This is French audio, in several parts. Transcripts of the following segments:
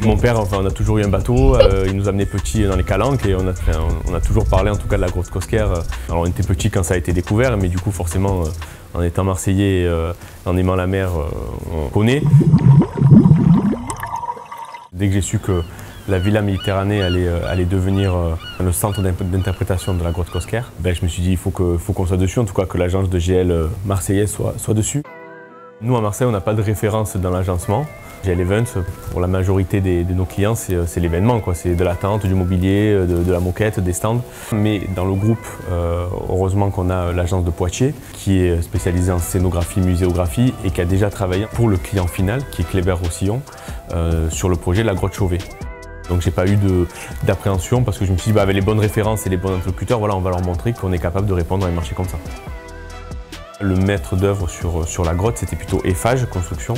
Mon père, enfin, on a toujours eu un bateau, il nous amenait petits dans les calanques et on a toujours parlé en tout cas de la grotte Cosquer. Alors on était petits quand ça a été découvert, mais du coup forcément en étant marseillais, en aimant la mer, on connaît. Dès que j'ai su que la Villa Méditerranée allait devenir le centre d'interprétation de la grotte Cosquer, ben, je me suis dit il faut qu'on soit dessus, en tout cas que l'agence de GL marseillaise soit dessus. Nous à Marseille, on n'a pas de référence dans l'agencement. GL Events, pour la majorité de nos clients, c'est l'événement, c'est de la tente, du mobilier, de la moquette, des stands. Mais dans le groupe, heureusement qu'on a l'agence de Poitiers, qui est spécialisée en scénographie, muséographie et qui a déjà travaillé pour le client final, qui est Kléber-Roussillon, sur le projet de la grotte Chauvet. Donc j'ai pas eu d'appréhension parce que je me suis dit avec les bonnes références et les bons interlocuteurs, voilà, on va leur montrer qu'on est capable de répondre à un marché comme ça. Le maître d'œuvre sur la grotte, c'était plutôt Eiffage Construction.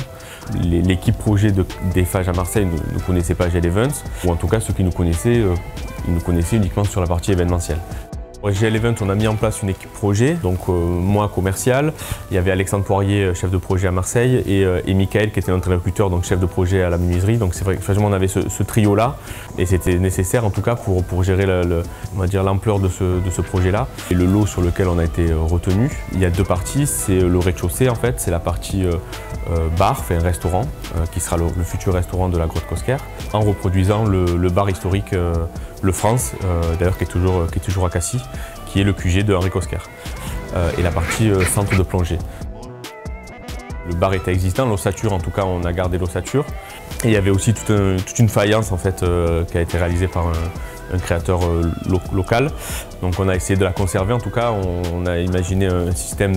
L'équipe projet d'Eiffage à Marseille ne connaissait pas GL Events, ou en tout cas ceux qui nous connaissaient, ils nous connaissaient uniquement sur la partie événementielle. GL Events, on a mis en place une équipe projet, donc moi commercial, il y avait Alexandre Poirier, chef de projet à Marseille, et Michael qui était notre interlocuteur, donc chef de projet à la menuiserie. Donc c'est vrai que on avait ce trio-là, et c'était nécessaire en tout cas pour gérer l'ampleur de ce projet-là. Et le lot sur lequel on a été retenu, il y a deux parties, c'est le rez-de-chaussée en fait, c'est la partie bar, enfin restaurant, qui sera le futur restaurant de la grotte Cosquer, en reproduisant le bar historique Le France, d'ailleurs qui est toujours à Cassis, qui est le QG de Henri Cosquer, et la partie centre de plongée. Le bar était existant, l'ossature en tout cas on a gardé l'ossature. Et il y avait aussi toute une faïence en fait, qui a été réalisée par un créateur local. Donc on a essayé de la conserver, en tout cas on a imaginé un système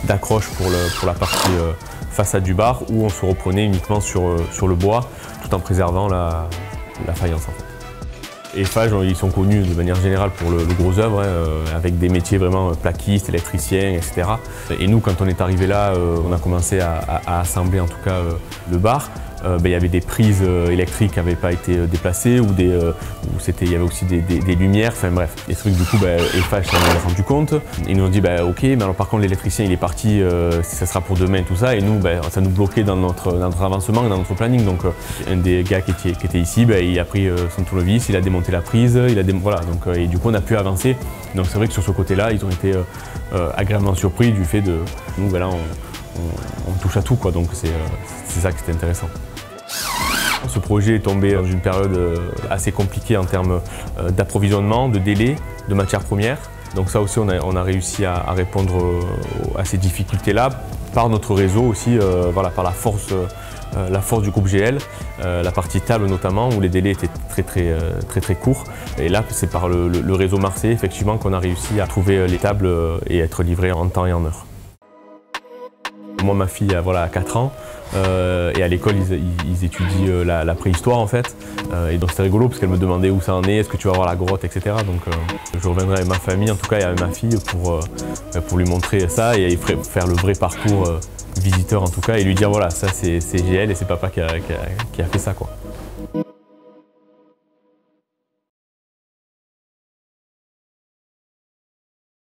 d'accroche pour la partie façade du bar où on se reprenait uniquement sur le bois tout en préservant la faïence en fait. Eiffage, ils sont connus de manière générale pour le gros œuvre, avec des métiers vraiment plaquistes, électriciens, etc. Et nous, quand on est arrivé là, on a commencé à assembler en tout cas le bar. Il y avait des prises électriques qui n'avaient pas été déplacées, il y avait aussi des lumières, enfin bref. Et c'est vrai que du coup, Eiffage s'en est rendu compte. Ils nous ont dit, ok, mais alors par contre l'électricien il est parti, ça sera pour demain, tout ça. Et nous, ça nous bloquait dans notre avancement et dans notre planning. Donc un des gars qui était ici, il a pris son tournevis, il a démonté la prise, voilà. Donc, et du coup on a pu avancer. Donc c'est vrai que sur ce côté-là, ils ont été agréablement surpris du fait de, nous voilà, on touche à tout quoi. Donc c'est ça qui était intéressant. Ce projet est tombé dans une période assez compliquée en termes d'approvisionnement, de délai, de matières premières. Donc ça aussi, on a réussi à répondre à ces difficultés-là par notre réseau aussi, voilà, par la force du groupe GL, la partie table notamment, où les délais étaient très courts. Et là, c'est par le réseau marseillais effectivement qu'on a réussi à trouver les tables et être livrés en temps et en heure. Moi, ma fille a 4 ans. Et à l'école, ils étudient la préhistoire en fait. Et donc c'était rigolo parce qu'elle me demandait où ça en est, est-ce que tu vas voir la grotte, etc. Donc je reviendrai avec ma famille, en tout cas et avec ma fille, pour lui montrer ça et faire le vrai parcours visiteur en tout cas et lui dire voilà, ça c'est GL et c'est papa qui a fait ça quoi.